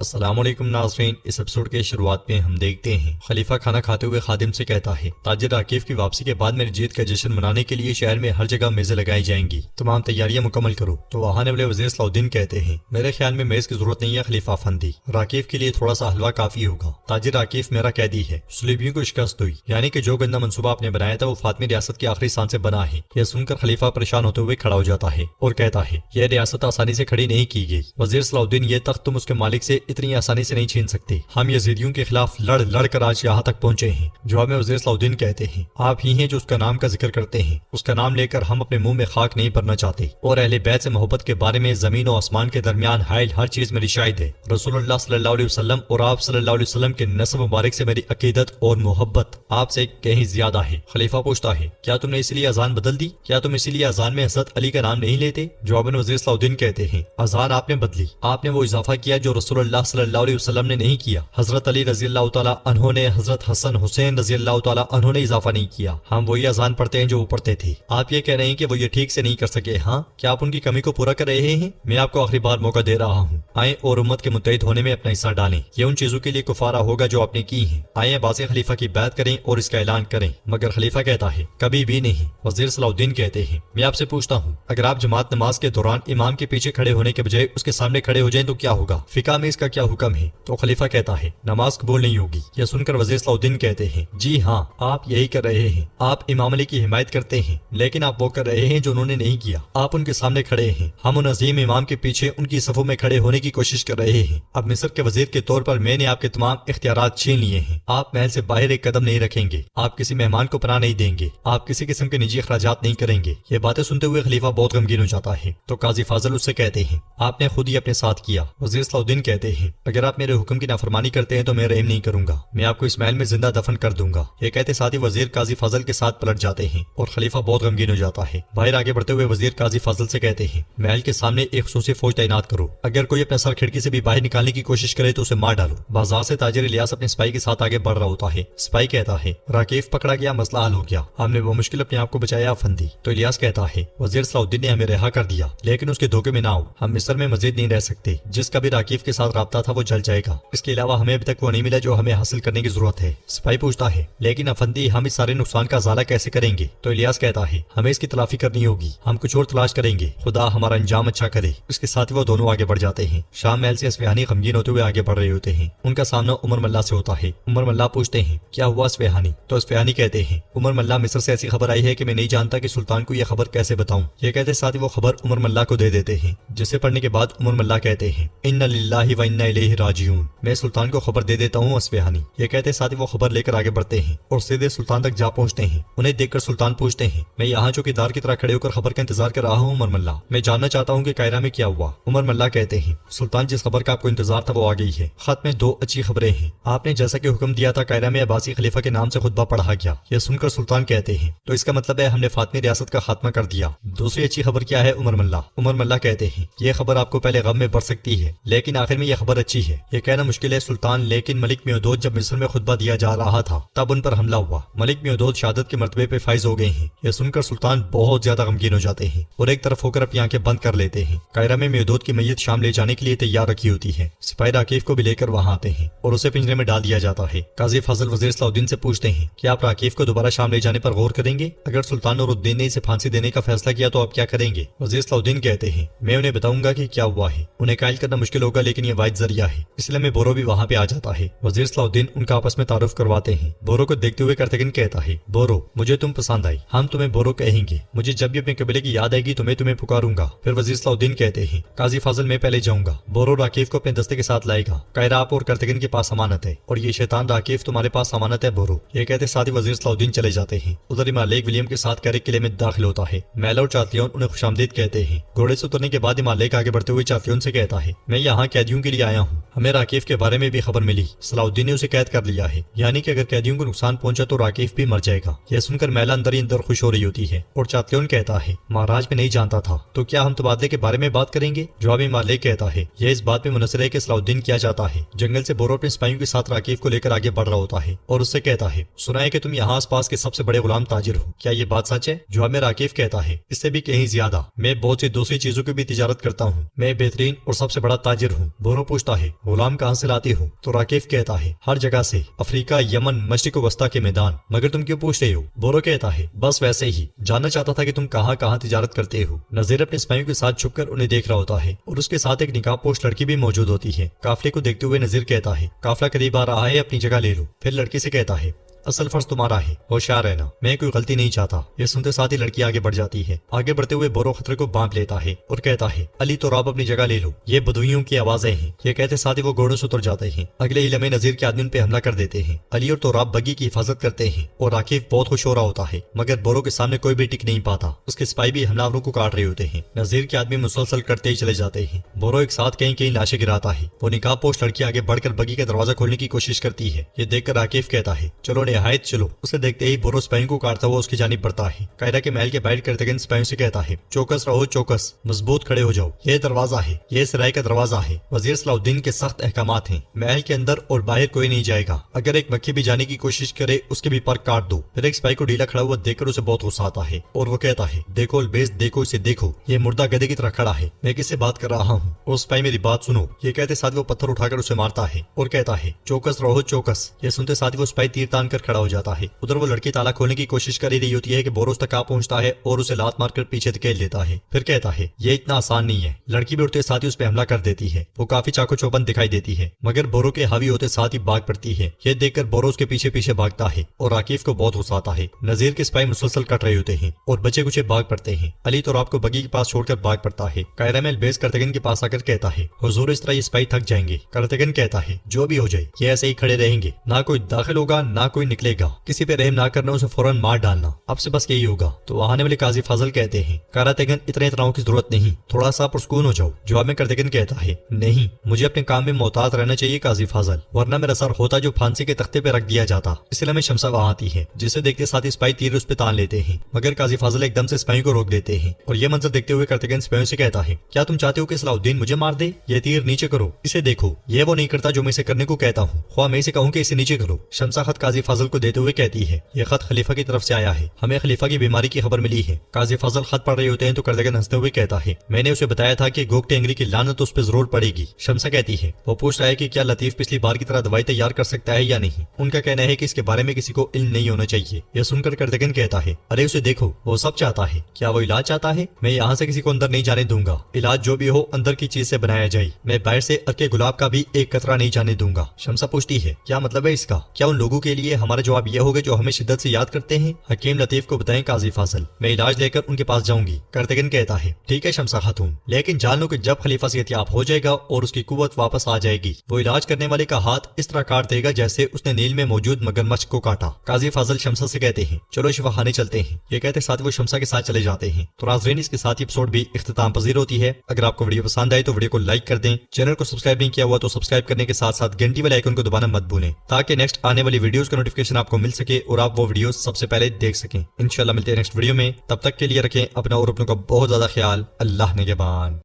السلام علیکم ناظرین، اس ایپیسوڈ کے شروعات میں ہم دیکھتے ہیں خلیفہ کھانا کھاتے ہوئے خادم سے کہتا ہے تاجر عاکف کی واپسی کے بعد میری جیت کا جشن منانے کے لیے شہر میں ہر جگہ میزیں لگائی جائیں گی، تمام تیاریاں مکمل کرو۔ تو وہاں والے وزیر صلاح الدین کہتے ہیں میرے خیال میں میز کی ضرورت نہیں ہے خلیفہ افندی، عاکف کے لیے تھوڑا سا حلوہ کافی ہوگا۔ تاجر عاکف میرا قیدی ہے، صلیبیوں کو شکست ہوئی، یعنی کہ جو گندہ منصوبہ آپ نے بنایا تھا وہ فاطمی ریاست کی آخری سان سے بنا ہے۔ یہ سن کر خلیفہ پریشان ہوتے ہوئے کھڑا ہو جاتا ہے اور کہتا ہے یہ ریاست آسانی سے کھڑی نہیں کی گئی وزیر صلاح الدین، یہ تخت تم اس کے مالک سے اتنی آسانی سے نہیں چھین سکتے، ہم یزیدیوں کے خلاف لڑ کر آج یہاں تک پہنچے ہیں۔ جواب میں وزیر صلاح الدین کہتے ہیں آپ ہی ہیں جو اس کا نام کا ذکر کرتے ہیں، اس کا نام لے کر ہم اپنے منہ میں خاک نہیں بھرنا چاہتے، اور اہل بیت سے محبت کے بارے میں زمین و آسمان کے درمیان حائل ہر چیز میری شاہد ہے۔ رسول اللہ صلی اللہ علیہ وسلم اور آپ صلی اللہ علیہ وسلم کے نسب مبارک سے میری عقیدت اور محبت آپ سے کہیں زیادہ ہے۔ خلیفہ پوچھتا ہے کیا تم نے اسی لیے اذان بدل دی؟ کیا تم اسی لیے اذان میں حضرت علی کا نام نہیں لیتے؟ جواب میں وزیر صلاح الدین کہتے ہیں اذان آپ نے بدلی، آپ نے وہ اضافہ کیا جو رسول اللہ صلی اللہ علیہ وسلم نے نہیں کیا، حضرت علی رضی اللہ تعالیٰ عنہ نے، حضرت حسن حسین رضی اللہ تعالیٰ عنہ نے اضافہ نہیں کیا، ہم وہی اذان پڑھتے ہیں جو وہ پڑھتے تھے۔ آپ یہ کہہ رہے ہیں کہ وہ یہ ٹھیک سے نہیں کر سکے، ہاں کیا آپ ان کی کمی کو پورا کر رہے ہیں؟ میں آپ کو آخری بار موقع دے رہا ہوں، آئیں اور امت کے متحد ہونے میں اپنا حصہ ڈالیں، یہ ان چیزوں کے لیے کفارہ ہوگا جو آپ نے کی ہیں، آئیں باز خلیفہ کی بیعت کریں اور اس کا اعلان کریں۔ مگر خلیفہ کہتا ہے کبھی بھی نہیں۔ وزیر صلاح الدین کہتے ہیں میں آپ سے پوچھتا ہوں اگر آپ جماعت نماز کے دوران امام کے پیچھے کھڑے ہونے کے بجائے اس کے سامنے کھڑے ہو جائیں تو کیا ہوگا؟ فقہ میں اس کا کیا حکم ہے؟ تو خلیفہ کہتا ہے نماز قبول نہیں ہوگی۔ یہ سن کر وزیر صلاح الدین کہتے ہیں جی ہاں آپ یہی کر رہے ہیں، آپ امام علی کی حمایت کرتے ہیں، لیکن آپ وہ کر رہے ہیں جو انہوں نے نہیں کیا، آپ ان کے سامنے کھڑے ہیں، ہم ان عظیم امام کے پیچھے ان کی صفوں میں کھڑے ہونے کی کوشش کر رہے ہیں۔ اب مصر کے وزیر کے طور پر میں نے آپ کے تمام اختیارات چھین لیے ہیں، آپ محل سے باہر ایک قدم نہیں رکھیں گے، آپ کسی مہمان کو پناہ نہیں دیں گے، آپ کسی قسم کے نجی اخراجات نہیں کریں گے۔ یہ باتیں سنتے ہوئے خلیفہ بہت غمگین ہو جاتا ہے تو قاضی فاضل اس سے کہتے ہیں آپ نے خود ہی اپنے ساتھ کیا۔ وزیر صلاح الدین کہتے ہیں اگر آپ میرے حکم کی نافرمانی کرتے ہیں تو میں رحم نہیں کروں گا، میں آپ کو اس محل میں زندہ دفن کر دوں گا۔ یہ کہتے ساتھ ہی وزیر قاضی فاضل کے ساتھ پلٹ جاتے ہیں اور خلیفہ بہت غمگین ہو جاتا ہے۔ باہر آگے بڑھتے ہوئے وزیر قاضی فاضل سے کہتے ہیں محل کے سامنے ایک خصوصی فوج تعینات کرو، اگر کوئی اپنا سر کھڑکی سے بھی باہر نکالنے کی کوشش کرے تو اسے مار ڈالو۔ بازار سے تاجر الیاس اپنے سپاہی کے ساتھ آگے بڑھ رہا ہوتا ہے۔ سپاہی کہتا ہے عاکف پکڑا گیا، مسئلہ حل ہو گیا، ہم نے وہ مشکل اپنے آپ کو بچایا افندی۔ تو الیاس کہتا ہے وزیر صلاح الدین نے ہمیں رہا کر دیا، لیکن اس کے دھوکے میں نہ آؤ، ہم مصر میں مزید نہیں رہ سکتے، جس کا بھی عاکف کے ساتھ رابطہ تھا وہ جل جائے گا، اس کے علاوہ ہمیں ابھی تک وہ نہیں ملا جو ہمیں حاصل کرنے کی ضرورت ہے۔ سپاہی پوچھتا ہے لیکن افندی ہم اس سارے نقصان کا ازالہ کیسے کریں گے؟ تو الیاس کہتا ہے ہمیں اس کی تلافی کرنی ہوگی، ہم کچھ اور تلاش کریں گے، خدا ہمارا انجام اچھا کرے۔ اس کے ساتھ وہ دونوں آگے بڑھ جاتے ہیں۔ شام محل سے اصفہانی غمگین ہوتے ہوئے آگے بڑھ رہے ہوتے ہیں، ان کا سامنا عمر ملا سے ہوتا ہے۔ عمر ملا پوچھتے ہیں کیا ہوا اصفہانی؟ تو اصفہانی کہتے ہیں عمر ملا مصر سے ایسی خبر آئی ہے کہ میں نہیں جانتا کہ سلطان کو یہ خبر کیسے بتاؤں۔ یہ کہتے ساتھ ہی وہ خبر عمر ملا کو دے دیتے ہیں، جسے پڑھنے کے بعد عمر ملا کہتے ہیں انا للہ و انا الیہ راجعون، میں سلطان کو خبر دے دیتا ہوں اصفہانی۔ یہ کہتے ساتھ ہی وہ خبر لے کر آگے بڑھتے ہیں اور سیدھے سلطان تک جا پہنچتے ہیں۔ انہیں دیکھ کر سلطان پوچھتے ہیں میں یہاں چوکیدار کی طرح کھڑے ہو کر خبر کا انتظار کر رہا ہوں عمر ملا، میں جاننا چاہتا ہوں کہ قاہرہ میں کیا ہوا۔ عمر ملا کہتے ہیں سلطان جس خبر کا آپ کو انتظار تھا وہ آ گئی ہے، خط میں 2 اچھی خبریں ہیں، آپ نے جیسا کہ حکم دیا تھا قاہرہ میں عباسی خلیفہ کے نام سے خطبہ پڑھا گیا۔ یہ سن کر سلطان کہتے ہیں تو اس کا مطلب ہے ہم نے فاطمی ریاست کا خاتمہ کر دیا۔ دوسری اچھی خبر کیا ہے عمر ملا؟ عمر ملا کہتے ہیں یہ خبر آپ کو پہلے غم میں بڑھ سکتی ہے لیکن آخر میں یہ خبر اچھی ہے۔ یہ کہنا مشکل ہے سلطان، لیکن ملک میودود جب مصر میں خطبہ دیا جا رہا تھا تب ان پر حملہ ہوا، ملک میودود شہادت کے مرتبے پہ فائز ہو گئے ہیں۔ یہ سن کر سلطان بہت زیادہ غمگین ہو جاتے ہیں اور ایک طرف ہو کر اپنی آنکھیں بند کر لیتے ہیں۔ قاہرہ میں میودود کی میت شام لے جانے کے لیے تیار رکھی ہوتی ہے، سپاہی عاکف کو بھی لے کر وہاں آتے ہیں اور اسے پنجرے میں ڈال دیا جاتا ہے۔ قاضی فاضل وزیر صلاح الدین سے پوچھتے ہیں کہ آپ عاکف کو دوبارہ شام لے جانے پر غور کریں گے؟ اگر سلطان نور الدین نے اسے پھانسی دینے کا فیصلہ کیا تو آپ کیا کریں گے؟ وزیر صلاح الدین کہتے ہیں میں انہیں بتاؤں گا کہ کیا ہوا ہے، انہیں قائل کرنا مشکل ہوگا لیکن یہ واحد ذریعہ ہے، اس لیے میں بورو بھی وہاں پہ آ جاتا ہے۔ وزیر صلاح الدین ان کا آپس میں تعارف کرواتے ہیں۔ بورو کو دیکھتے ہوئے کرتگن کہتا ہے بورو مجھے تم پسند آئی، ہم تمہیں بورو کہیں گے، مجھے جب بھی اپنے قبیلے کی یاد آئے گی تو میں تمہیں پکاروں گا۔ پھر وزیر صلاح الدین کہتے ہیں قاضی فاضل میں پہلے جاؤں گا، بورو عاکف کو اپنے دستے کے ساتھ لائے گا، قاہرہ آپ اور کرتگن کے پاس امانت ہے اور یہ شیطان عاکف تمہارے پاس امانت ہے بورو۔ یہ کہتے ساتھ ہی وزیر صلاح الدین چلے جاتے ہیں۔ ادھر مالک ولیم کے ساتھ کیرک قلعے میں داخل ہوتا ہے۔ میلا اور چارتیون انہیں خوش آمدید کہتے ہیں۔ گھوڑے سے اترنے کے بعد مالک آگے بڑھتے ہوئے چارتیون سے کہتا ہے میں یہاں قیدیوں کے لیے آیا ہوں، ہمیں عاکف کے بارے میں بھی خبر ملی، صلاح الدین نے اسے قید کر لیا ہے، یعنی کہ اگر قیدیوں کو نقصان پہنچا تو عاکف بھی مر جائے گا۔ یہ سن کر میلا اندر ہی اندر خوش ہو رہی ہوتی ہے اور چارتیون کہتا ہے مہاراج میں نہیں جانتا تھا، تو کیا ہم تبادلے کے بارے میں بات کریں گے؟ جواب مالک کہتا ہے یہ اس بات پہ منحصر ہے کہ صلاح الدین کیا چاہتا ہے۔ جنگل سے بورو اپنے سپاہیوں کے ساتھ عاکف کو لے کر آگے بڑھ رہا ہوتا ہے اور اس سے کہتا ہے سنا ہے کہ تم یہاں آس پاس کے سب سے بڑے غلام تاجر ہو، کیا یہ بات سچ ہے؟ جواب میں عاکف کہتا ہے اس سے بھی کہیں زیادہ، میں بہت سی دوسری چیزوں کی بھی تجارت کرتا ہوں، میں بہترین اور سب سے بڑا تاجر ہوں۔ بورو پوچھتا ہے غلام کہاں سے لاتے ہو؟ تو راکیف کہتا ہے ہر جگہ سے، افریقہ، یمن، مشرق وسطیٰ کے میدان۔ مگر تم کیوں پوچھ رہے ہو؟ بورو کہتا ہے بس ویسے ہی، جاننا چاہتا تھا کہ تم کہاں کہاں تجارت کرتے ہو۔ نذیر اپنے سپاہیوں کے ساتھ چھپ کر انہیں دیکھ رہا ہوتا ہے اور اس کے ساتھ ایک نقاب پوش لڑکی بھی موجود ہوتی ہے۔ قافلے کو دیکھتے ہوئے نذیر کہتا ہے قافلہ قریب آ رہا ہے، اپنی جگہ لے لو۔ پھر لڑکی سے کہتا ہے اصل فرض تمہارا ہے، ہوشیار رہنا، میں کوئی غلطی نہیں چاہتا۔ یہ سنتے ساتھ ہی لڑکی آگے بڑھ جاتی ہے۔ آگے بڑھتے ہوئے بورو خطرے کو بانپ لیتا ہے اور کہتا ہے علی تو راب اپنی جگہ لے لو، یہ بدویوں کی آوازیں ہیں۔ یہ کہتے ساتھ ہی وہ گھوڑوں سے اتر جاتے ہیں۔ اگلے ہی لمحے نذیر کے آدمی ان پہ حملہ کر دیتے ہیں۔ علی اور توراب بگی کی حفاظت کرتے ہیں اور راکیف بہت خوش ہو رہا ہوتا ہے، مگر بورو کے سامنے کوئی بھی ٹک نہیں پاتا۔ اس کے سپاہی بھی حملہ کو کاٹ رہے ہوتے ہیں۔ نذیر کے آدمی مسلسل کرتے ہی چلے جاتے ہیں۔ بورو ایک ساتھ کہیں کہیں لاشیں گراتا ہے۔ وہ نقاب پوش لڑکی آگے بڑھ کر بگی کا دروازہ کھولنے کی کوشش کرتی ہے۔ یہ دیکھ کر راکیف کہتا ہے چلو نہایت چلو۔ اسے دیکھتے ہی بورو سپاہیوں کو کاٹتا ہوا اس کی جانب بڑھتا ہے۔ کائرہ کے محل کے باہر کرتگن سپاہیوں سے کہتا ہے چوکس رہو، چوکس، مضبوط کھڑے ہو جاؤ، یہ دروازہ ہے، یہ سرائے کا دروازہ ہے۔ وزیر صلاح الدین کے سخت احکامات ہیں، محل کے اندر اور باہر کوئی نہیں جائے گا۔ اگر ایک مکھی بھی جانے کی کوشش کرے اس کے بھی پر کاٹ دو۔ پھر ایک سپاہی کو ڈھیلا کھڑا ہوا دیکھ کر اسے بہت غصہ آتا ہے اور وہ کہتا ہے دیکھو البیز، دیکھو اسے، دیکھو یہ مردہ گدھے کی طرح کھڑا ہے، میں کس سے بات کر رہا ہوں؟ اور سپاہی میری بات سنو۔ یہ کہتے ساتھ وہ پتھر اٹھا کر اسے مارتا ہے اور کہتا ہے چوکس رہو، چوکس۔ یہ سنتے ساتھ وہ سپاہی تیر تان کر کھڑا ہو جاتا ہے۔ ادھر وہ لڑکی تالا کھولنے کی کوشش کر رہی ہوتی ہے کہ بورو اس تک آ پہنچتا ہے اور اسے لات مار کر پیچھے دھکیل دیتا ہے۔ پھر کہتا ہے یہ اتنا آسان نہیں ہے۔ لڑکی بھی اٹھتے ساتھ ہی اس پہ حملہ کر دیتی ہے۔ وہ کافی چاقو چوبند دکھائی دیتی ہے، مگر بورو کے حاوی ہوتے ساتھ ہی بھاگ پڑتی ہے۔ یہ دیکھ کر بورو اس کے پیچھے پیچھے بھاگتا ہے اور راکیف کو بہت غصہ آتا ہے۔ نذیر کے سپاہی مسلسل کٹ رہے ہوتے ہیں اور بچے کچھ بھاگ پڑتے ہیں۔ علی تو راب کو بگی کے پاس چھوڑ کر بھاگ پڑتا ہے۔ کائرہ میں البیز کرتگن کے پاس آ کر کہتا ہے حضور اس طرح یہ سپاہی تھک جائیں گے۔ کرتگن کہتا ہے جو بھی ہو جائے یہ ایسے ہی کھڑے رہیں گے، نہ کوئی داخل ہوگا نہ کوئی نکلے گا، کسی پہ رحم نہ کرنا، اسے فوراً مار ڈالنا، اب سے بس یہی ہوگا۔ تو آنے والے قاضی فاضل کہتے ہیں کرتگن اتنے اتراؤں کی ضرورت نہیں، تھوڑا سا پرسکون ہو جاؤ۔ جواب میں کرتگن کہتا ہے نہیں، مجھے اپنے کام میں محتاط رہنا چاہیے قاضی فاضل، ورنہ میرا سر ہوتا جو پھانسی کے تختے پہ رکھ دیا جاتا۔ اس لیے میں شمسا وہاں آتی ہے، جسے دیکھتے ساتھ ہی سپاہی تیر اس پہ تان لیتے ہیں، مگر قاضی فاضل ایک دم سے سپاہیوں کو روک دیتے ہیں اور یہ منظر دیکھتے ہوئے کرتگن سپاہیوں سے کہتا ہے کیا تم چاہتے ہو کہ صلاح الدین مجھے مار دے؟ یہ تیر نیچے کرو، اسے دیکھو، یہ وہ نہیں کرتا جو میں اسے کرنے کو کہتا ہوں، خواہ میں اسے کہوں کہ اسے نیچے کرو۔ شمسا خط قاضی فاضل کو دیتے ہوئے کہتی ہے یہ خط خلیفہ کی طرف سے آیا ہے، ہمیں خلیفہ کی بیماری کی خبر ملی ہے۔ قاضی فاضل خط پڑھ رہے ہوتے ہیں تو کرتگن ہنستے ہوئے کہتا ہے میں نے اسے بتایا تھا کہ گوگٹے انگری کی لعنت اس پہ ضرور پڑے گی۔ شمسا کہتی ہے وہ پوچھ رہا ہے کہ کیا لطیف پچھلی بار کی طرح دوائی تیار کر سکتا ہے یا نہیں؟ ان کا کہنا ہے کہ اس کے بارے میں کسی کو علم نہیں ہونا چاہیے۔ یہ سن کر کرتگن کہتا ہے ارے اسے دیکھو، وہ سب چاہتا ہے، کیا وہ علاج چاہتا ہے؟ میں یہاں سے کسی کو اندر نہیں جانے دوں گا، علاج جو بھی ہو اندر کی چیز سے بنایا جائے، میں باہر سے عرق گلاب کا بھی ایک قطرہ نہیں جانے دوں گا۔ شمسا پوچھتی ہے کیا مطلب ہے اس کا؟ کیا ان لوگوں کے لیے ہمارا جواب یہ ہوگا جو ہمیں شدت سے یاد کرتے ہیں؟ حکیم لطیف کو بتائیں قاضی فاضل، میں علاج لے کر ان کے پاس جاؤں گی۔ کرتگن کہتا ہے ٹھیک ہے شمسا خاتون، لیکن جان لو کہ جب خلیفہ صحت یاب ہو جائے گا اور اس کی قوت واپس آ جائے گی، وہ علاج کرنے والے کا ہاتھ اس طرح کاٹ دے گا جیسے اس نے نیل میں موجود مگرمچھ کو کاٹا۔ قاضی فاضل شمسا سے کہتے ہیں چلو شفا خانے چلتے ہیں۔ یہ کہتے ساتھ وہ شمسا کے ساتھ چلے جاتے ہیں۔ تو ناظرین اس کے ساتھ ایپیسوڈ بھی اختتام پذیر ہوتی ہے۔ اگر آپ کو ویڈیو پسند آئے تو ویڈیو کو لائک کر دیں، چینل کو سبسکرائب نہیں کیا ہوا تو سبسکرائب کرنے کے ساتھ ساتھ گھنٹی والے آئیکن کو دبانا مت بھولیں تاکہ نیکسٹ آنے والی ویڈیوز کا نوٹیفیکیشن آپ کو مل سکے اور آپ وہ ویڈیوز سب سے پہلے دیکھ سکیں۔ انشاءاللہ ملتے ہیں نیکسٹ ویڈیو میں، تب تک کے لیے رکھیں اپنا اور اپنوں کا بہت زیادہ خیال۔ اللہ نگہبان۔